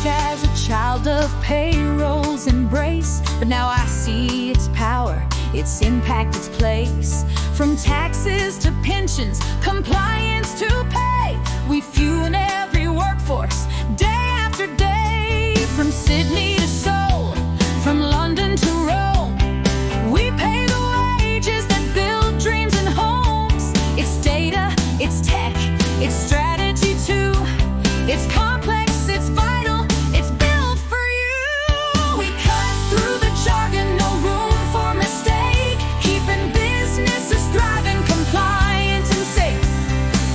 as a child of payroll's embrace, but now I see its power, its impact, its place. From taxes to pensions, compliance to pay, we fuel every workforce, day after day. From Sydney to Seoul, from London to Rome, we pay the wages that build dreams and homes. It's data, it's tech, it's strategy too. It's complex, it's vital, it's built for you. We cut through the jargon, no room for mistake, keeping businesses thriving, compliant and safe.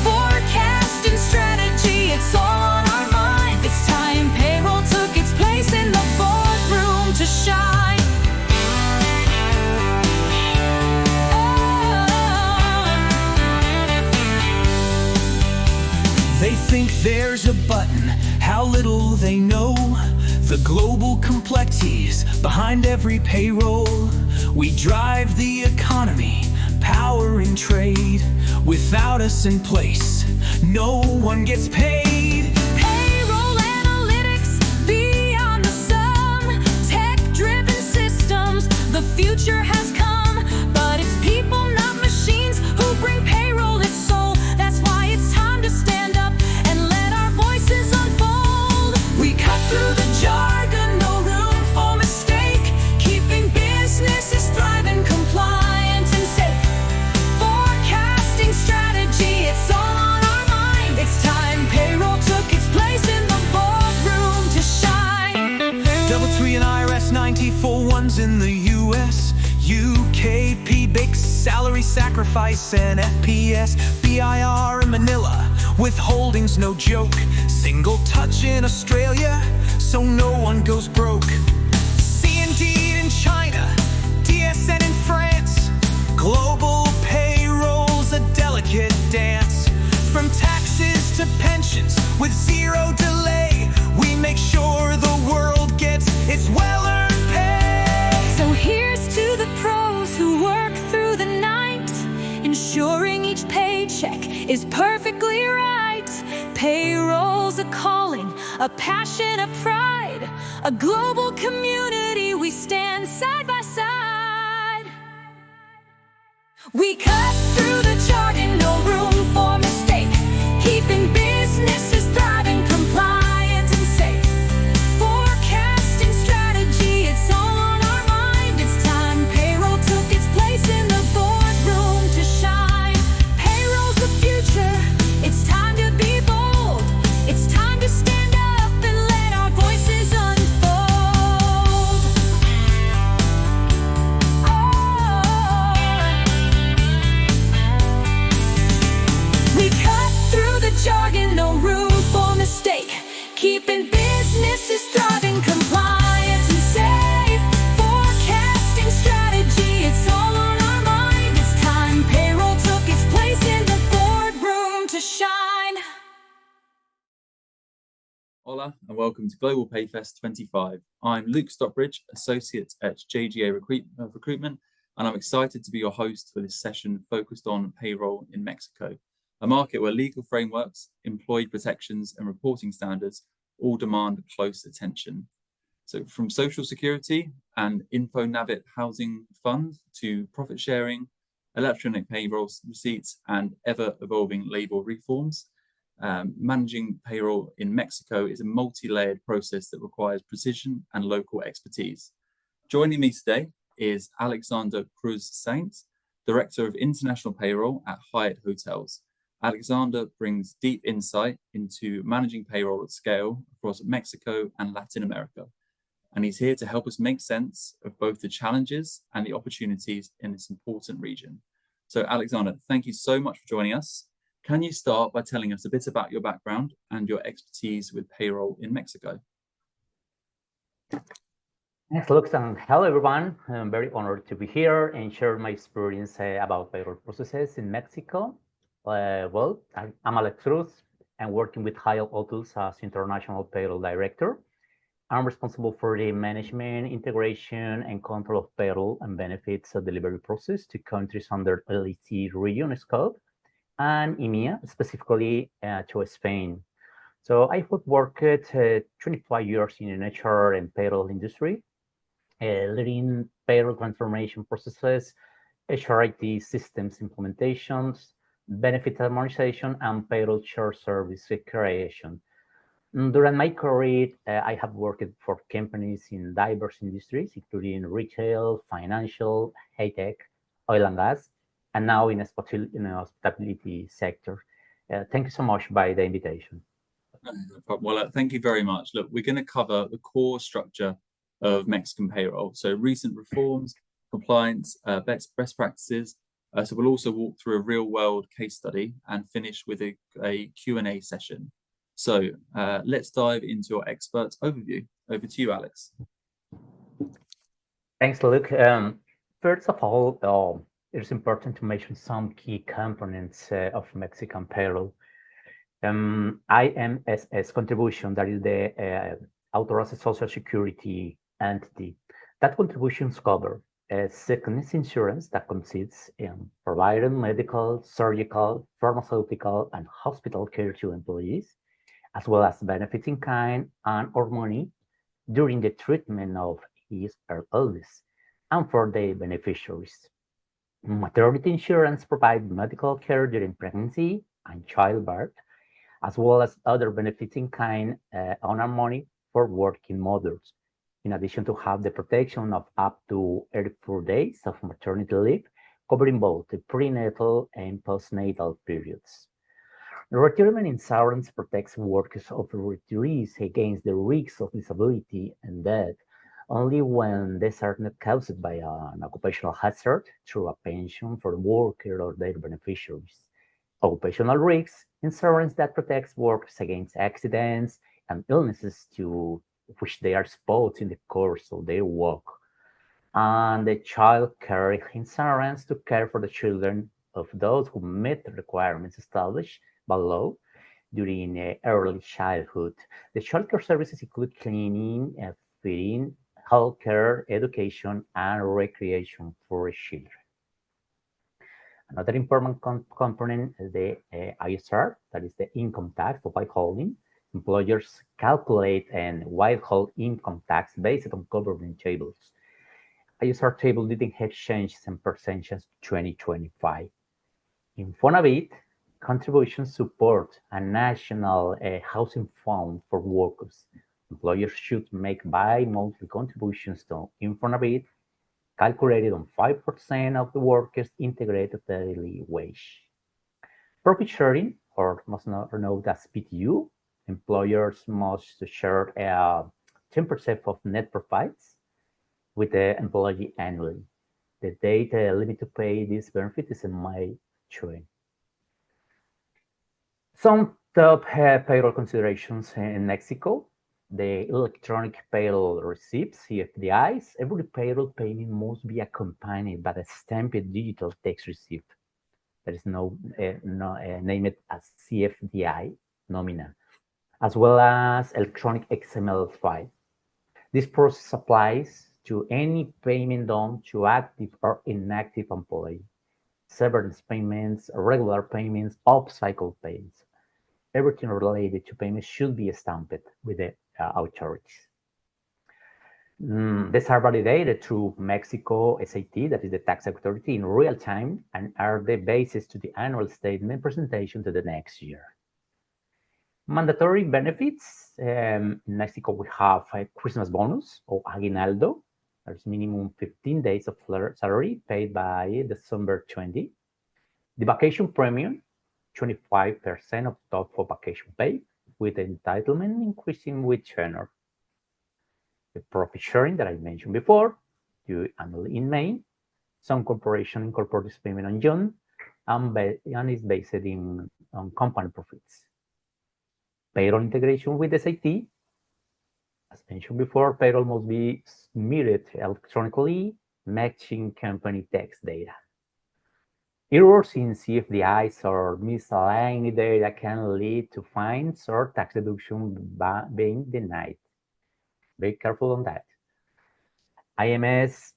Forecasting strategy, it's all on our mind. It's time payroll took its place in the boardroom to shine. They think there's a button, how little they know the global complexities behind every payroll. We drive the economy, powering trade. Without us in place, no one gets paid. Payroll analytics beyond the sum, tech-driven systems, the future has come. But it's people, not machines, who bring payroll its soul. That's why it's time to stand up and let our voices unfold. We cut through the jargon, no room for mistake, keeping businesses thriving, compliant and safe. Forecasting strategy, it's all on our mind. It's time payroll took its place in the boardroom to shine. Double 3 and IRS 94 ones in the US, UK, PBICS, salary sacrifice, and FPS, BIR in Manila, withholdings no joke, single touch in Australia, so no one goes broke. C&D in China, DSN in France, global payroll's a delicate dance. From taxes to pensions, with zero delay, we make sure the world gets its well-earned pay. So here's to the pros who work through the night, ensuring each paycheck is perfectly right. Payroll's a calling, a passion, a pride, a global community, we stand side by side. We cut through the jargon, no room for mistake, keeping businesses thriving, compliant and safe. Forecasting strategy, it's all on our mind. It's time payroll took its place in the boardroom to shine. Payroll's the future, it's time to be bold. It's time to stand up and let our voices unfold. We cut through the jargon, no room for mistake, keeping businesses thriving, compliant and safe. Forecasting strategy, it's all on our mind. It's time payroll took its place in the boardroom to shine. Hola and welcome to Global Payfest 25. I'm Luke Stockbridge, Associate at JGA Recruitment, and I'm excited to be your host for this session focused on payroll in Mexico, a market where legal frameworks, employee protections, and reporting standards all demand close attention. So from social security and InfoNavit housing fund to profit sharing, electronic payroll receipts, and ever-evolving labor reforms, managing payroll in Mexico is a multi-layered process that requires precision and local expertise. Joining me today is Alexander Cruz Saenz, Director of International Payroll at Hyatt Hotels. Alexander brings deep insight into managing payroll at scale across Mexico and Latin America, and he's here to help us make sense of both the challenges and the opportunities in this important region. So Alexander, thank you so much for joining us. Can you start by telling us a bit about your background and your expertise with payroll in Mexico? Thanks, Luke, and hello, everyone. I'm very honored to be here and share my experience about payroll processes in Mexico. I'm Alex Cruz. I'm working with Hyatt Hotels as International Payroll Director. I'm responsible for the management, integration, and control of payroll and benefits delivery process to countries under LEC region scope and EMEA, specifically to Spain. So I have worked 25 years in an HR and payroll industry, leading payroll transformation processes, HRIT systems implementations, benefit harmonization, and payroll shared service creation. During my career, I have worked for companies in diverse industries, including retail, financial, high tech, oil and gas, and now in the hospitality sector. Thank you so much by the invitation. No problem. Well, thank you very much. Look, we're going to cover the core structure of Mexican payroll. So recent reforms, compliance, best practices. So we'll also walk through a real world case study and finish with a Q&A session. So let's dive into your expert overview. Over to you, Alex. Thanks, Luke. First of all, it's important to mention some key components of Mexican payroll. IMSS contribution, that is the authorized social security entity. That contributions cover sickness insurance that consists in providing medical, surgical, pharmaceutical, and hospital care to employees, as well as benefits in kind and or money during the treatment of his or illness, and for the beneficiaries. Maternity insurance provides medical care during pregnancy and childbirth, as well as other benefits in kind on our money for working mothers, in addition to have the protection of up to 84 days of maternity leave, covering both the prenatal and postnatal periods. The retirement insurance protects workers of retirees against the risks of disability and death only when these are not caused by an occupational hazard through a pension for the worker or their beneficiaries. Occupational risks insurance that protects workers against accidents and illnesses to which they are exposed in the course of their work. And the child care insurance to care for the children of those who meet the requirements established by law during early childhood. The child care services include cleaning, feeding, healthcare, education, and recreation for children. Another important component is the ISR, that is the income tax for withholding. Employers calculate and withhold income tax based on government tables. ISR table didn't have changes in percentages 2025. Infonavit contributions support a national housing fund for workers. Employers should make bi-monthly contributions to Infonavit calculated on 5% of the workers' integrated daily wage. Profit sharing, or most known as PTU, employers must share 10% of net profits with the employee annually. The date limit to pay this benefit is in May 20. Some top payroll considerations in Mexico. The electronic payroll receipts, CFDIs. Every payroll payment must be accompanied by a stamped digital text receipt. There is name it as CFDI nominal, as well as electronic XML file. This process applies to any payment done to active or inactive employee, severance payments, regular payments, off-cycle payments. Everything related to payments should be stamped with the authorities. These are validated through Mexico SAT, that is the tax authority, in real time and are the basis to the annual statement presentation to the next year. Mandatory benefits. In Mexico, we have a Christmas bonus or aguinaldo. There's minimum 15 days of salary paid by December 20. The vacation premium, 25% of total vacation pay, with entitlement increasing with tenure. The profit sharing that I mentioned before, due annually in May. Some corporation incorporate this payment on June, and is based on company profits. Payroll integration with SAT. As mentioned before, payroll must be submitted electronically, matching company tax data. Errors in CFDIs or misaligned data can lead to fines or tax deduction being denied. Be careful on that. IMSS,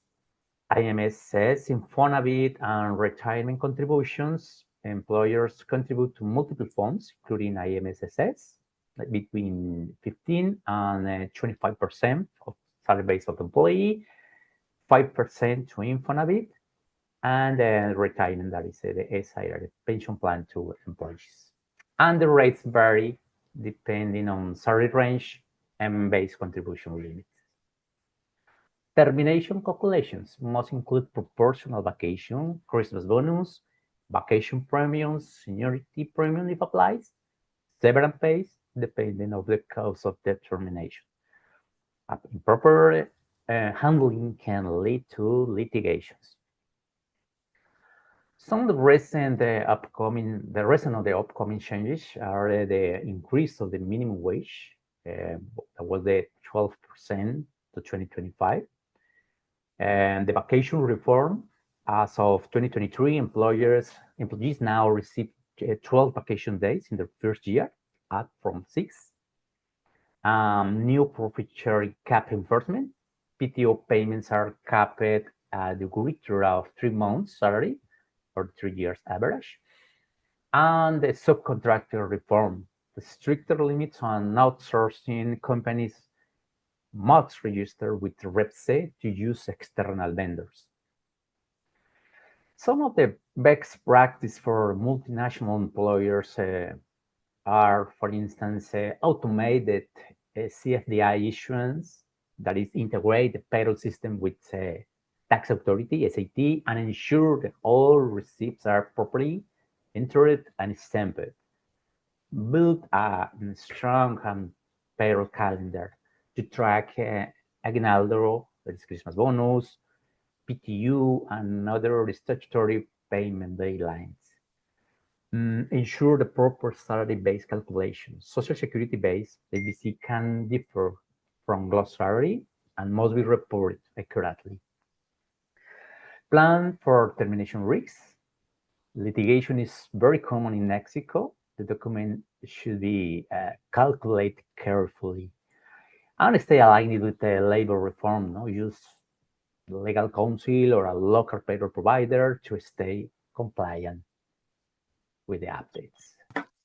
Infonavit, and retirement contributions. Employers contribute to multiple funds, including IMSS, like between 15 and 25% of salary base of the employee, 5% to Infonavit, and then retirement, that is the SIR, the pension plan to employees. And the rates vary depending on salary range and base contribution limits. Termination calculations must include proportional vacation, Christmas bonus, vacation premiums, seniority premium if applies, severance pays, depending on the cause of the termination. Improper handling can lead to litigations. Some of the recent of the upcoming changes are the increase of the minimum wage, that was the 12% to 2025, and the vacation reform. As of 2023, employees now receive 12 vacation days in their first year, up from 6. New profit sharing cap enforcement. PTO payments are capped at the greater of 3 months salary or 3 years average. And the subcontractor reform. The stricter limits on outsourcing companies must register with REPSE to use external vendors. Some of the best practice for multinational employers are, for instance, automated CFDI issuance, that is, integrate the payroll system with tax authority, SAT, and ensure that all receipts are properly entered and stamped. Build a strong payroll calendar to track aguinaldo, that is Christmas bonus, PTU, and other statutory payment deadlines. Ensure the proper salary-based calculation. Social Security base, the ABC can differ from gross salary and must be reported accurately. Plan for termination risks. Litigation is very common in Mexico. The document should be calculated carefully and stay aligned with the labor reform. Use the legal counsel or a local payroll provider to stay compliant with the updates.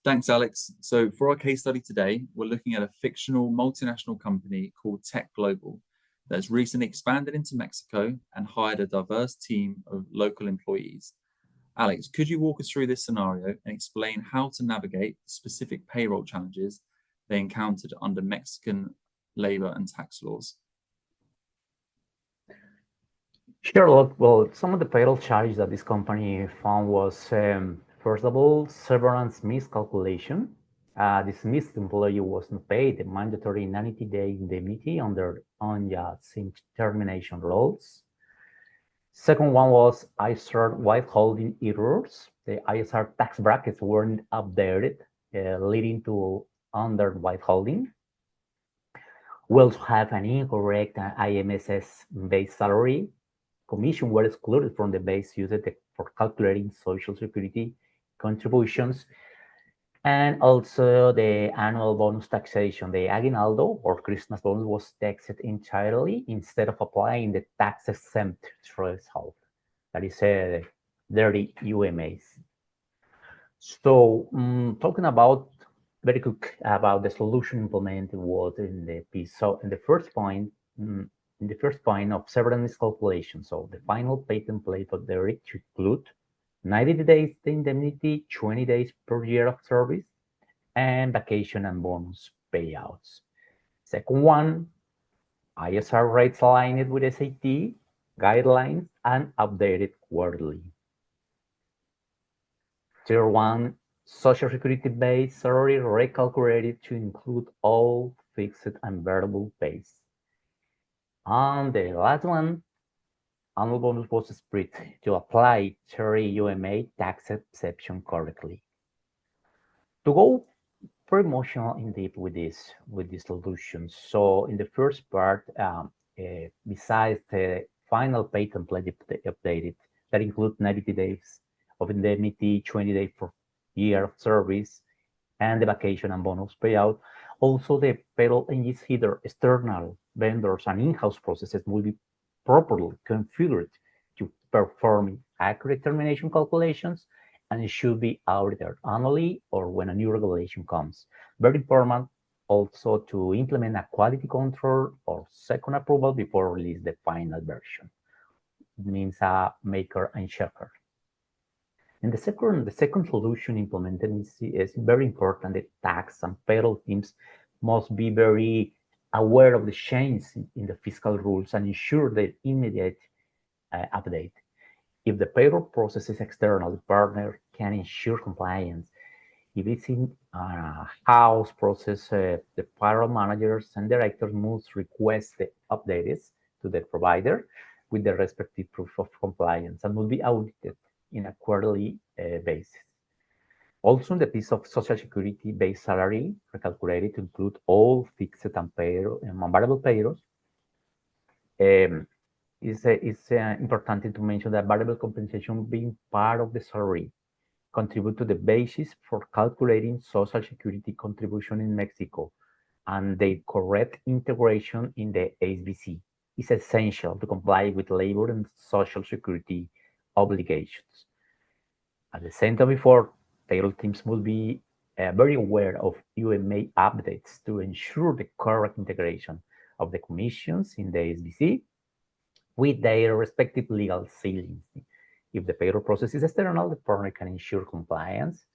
Thanks, Alex. So for our case study today, we're looking at a fictional multinational company called Tech Global that has recently expanded into Mexico and hired a diverse team of local employees. Alex, could you walk us through this scenario and explain how to navigate specific payroll challenges they encountered under Mexican labor and tax laws? Sure. Well, some of the payroll charges that this company found was, first of all, severance miscalculation. This missed employee wasn't paid the mandatory 90-day indemnity under on-job termination rules. Second one was ISR withholding errors. The ISR tax brackets weren't updated, leading to under withholding. We also have an incorrect IMSS base salary. Commission were excluded from the base used for calculating Social Security contributions, and also the annual bonus taxation. The aguinaldo or Christmas bonus was taxed entirely instead of applying the tax-exempt threshold, that is dirty UMAs. So talking about very quick about the solution implemented was in the piece. So in the first point of severance calculation, so the final pay template for the to include 90 days indemnity, 20 days per year of service, and vacation and bonus payouts. Second one, ISR rates aligned with SAT guidelines and updated quarterly. Tier 1, Social Security base salary recalculated to include all fixed and variable pays. And the last one, annual bonus was split to apply 30 UMA tax exception correctly. To go very much in deep with these solutions. So in the first part, besides the final pay template updated, that includes 90 days of indemnity, 20 days for year of service, and the vacation and bonus payout. Also, the payroll engines, either external vendors and in-house processes, will be properly configured to perform accurate termination calculations and it should be audited annually or when a new regulation comes. Very important also to implement a quality control or second approval before release the final version. It means a maker and checker. And the second solution implemented is very important. The tax and payroll teams must be very aware of the change in the fiscal rules and ensure the immediate update. If the payroll process is external, the partner can ensure compliance. If it's in a house process, the payroll managers and directors must request the updates to the provider with the respective proof of compliance and will be audited in a quarterly basis. Also, the piece of Social Security base salary recalculated to include all fixed and payroll and variable payrolls. It's important to mention that variable compensation being part of the salary contribute to the basis for calculating Social Security contribution in Mexico, and the correct integration in the HBC is essential to comply with labor and Social Security obligations. At the same time before, payroll teams must be very aware of UMA updates to ensure the correct integration of the commissions in the HBC with their respective legal ceilings. If the payroll process is external, the partner can ensure compliance.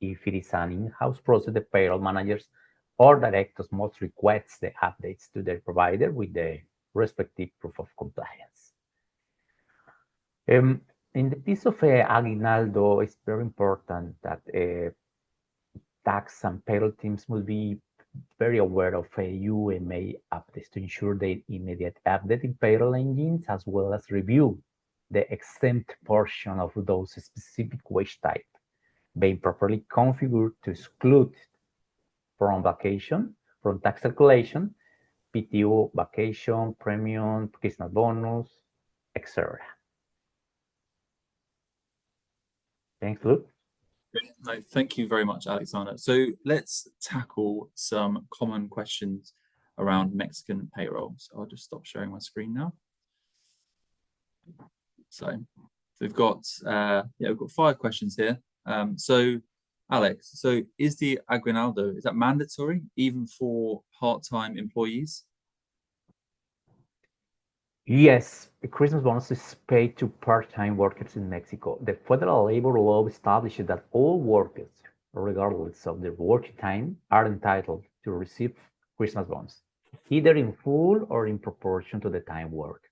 If it is an in-house process, the payroll managers or directors must request the updates to their provider with the respective proof of compliance. In the piece of Aguinaldo, it's very important that tax and payroll teams will be very aware of UMA updates to ensure the immediate update in payroll engines, as well as review the exempt portion of those specific wage type being properly configured to exclude from tax calculation, PTO, vacation, premium, Christmas bonus, etc. Thanks, Luke. No, thank you very much, Alexander. So let's tackle some common questions around Mexican payroll. So I'll just stop sharing my screen now. So we've got 5 questions here. So Alex, so is the aguinaldo, is that mandatory even for part-time employees? Yes, the Christmas bonus is paid to part-time workers in Mexico. The federal labor law establishes that all workers, regardless of their working time, are entitled to receive Christmas bonus, either in full or in proportion to the time worked.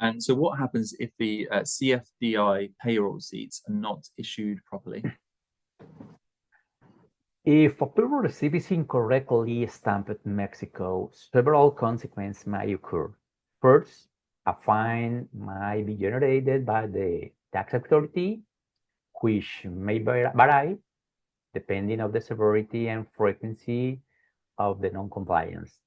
And so what happens if the CFDI payroll seats are not issued properly? If a payroll receipt is incorrectly stamped in Mexico, several consequences may occur. First, a fine might be generated by the tax authority, which may vary depending on the severity and frequency of the non-compliance.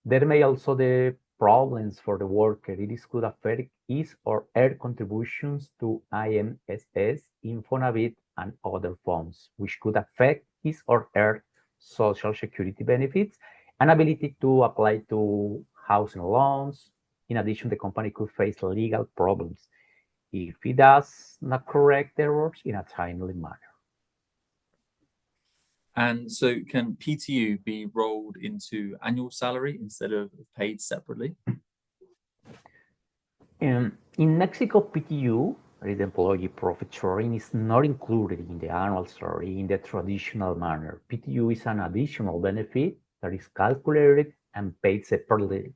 There may also be problems for the worker. It could affect his or her contributions to IMSS, Infonavit, and other funds, which could affect his or her Social Security benefits and ability to apply to housing loans. In addition, the company could face legal problems if it does not correct errors in a timely manner. And so can PTU be rolled into annual salary instead of paid separately? In Mexico, PTU, the employee profit sharing, is not included in the annual salary in the traditional manner. PTU is an additional benefit that is calculated and paid separately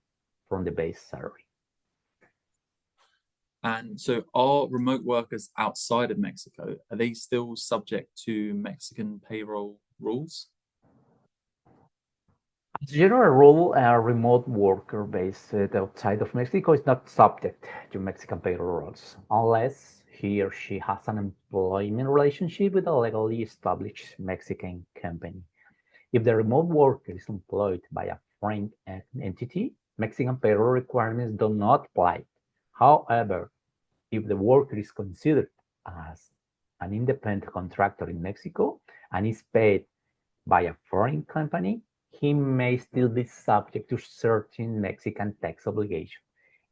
from the base salary. And so are remote workers outside of Mexico, are they still subject to Mexican payroll rules? As a general rule, a remote worker based outside of Mexico is not subject to Mexican payroll rules unless he or she has an employment relationship with a legally established Mexican company. If the remote worker is employed by a foreign entity, Mexican payroll requirements do not apply. However, if the worker is considered as an independent contractor in Mexico and is paid by a foreign company, he may still be subject to certain Mexican tax obligations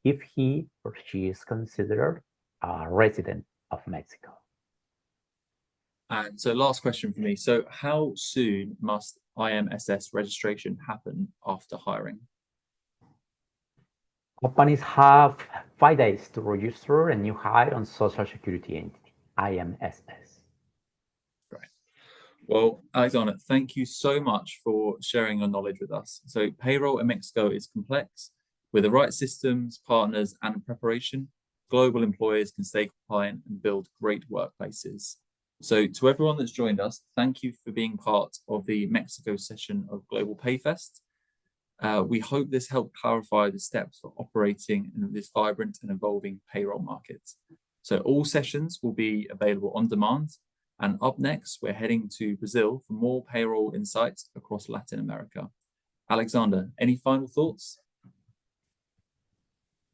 if he or she is considered a resident of Mexico. And so last question for me. So how soon must IMSS registration happen after hiring? Companies have 5 days to register a new hire on Social Security entity, IMSS. Great. Well, Alexander, thank you so much for sharing your knowledge with us. So payroll in Mexico is complex. With the right systems, partners, and preparation, global employers can stay compliant and build great workplaces. So to everyone that's joined us, thank you for being part of the Mexico session of Global Payfest. We hope this helped clarify the steps for operating in this vibrant and evolving payroll market. So all sessions will be available on demand. And up next, we're heading to Brazil for more payroll insights across Latin America. Alexander, any final thoughts?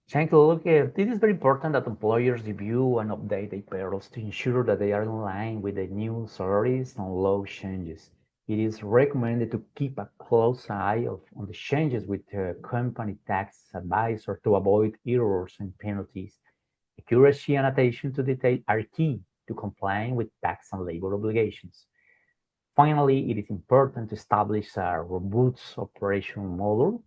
Thank you. Look, it is very important that employers review and update their payrolls to ensure that they are in line with the new salaries and law changes. It is recommended to keep a close eye on the changes with the company tax advisor to avoid errors and penalties. Accuracy and attention to detail are key to complying with tax and labor obligations. Finally, it is important to establish a robust operational model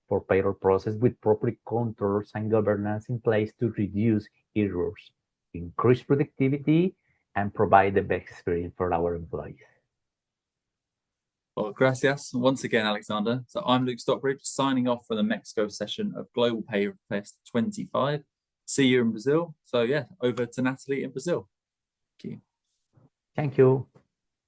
for payroll process with proper controls and governance in place to reduce errors, increase productivity, and provide the best experience for our employees. Well, gracias once again, Alexander. So I'm Luke Stockbridge, signing off for the Mexico session of Global Pay Fest 25. See you in Brazil. So yeah, over to Natalie in Brazil. Thank you. Thank you.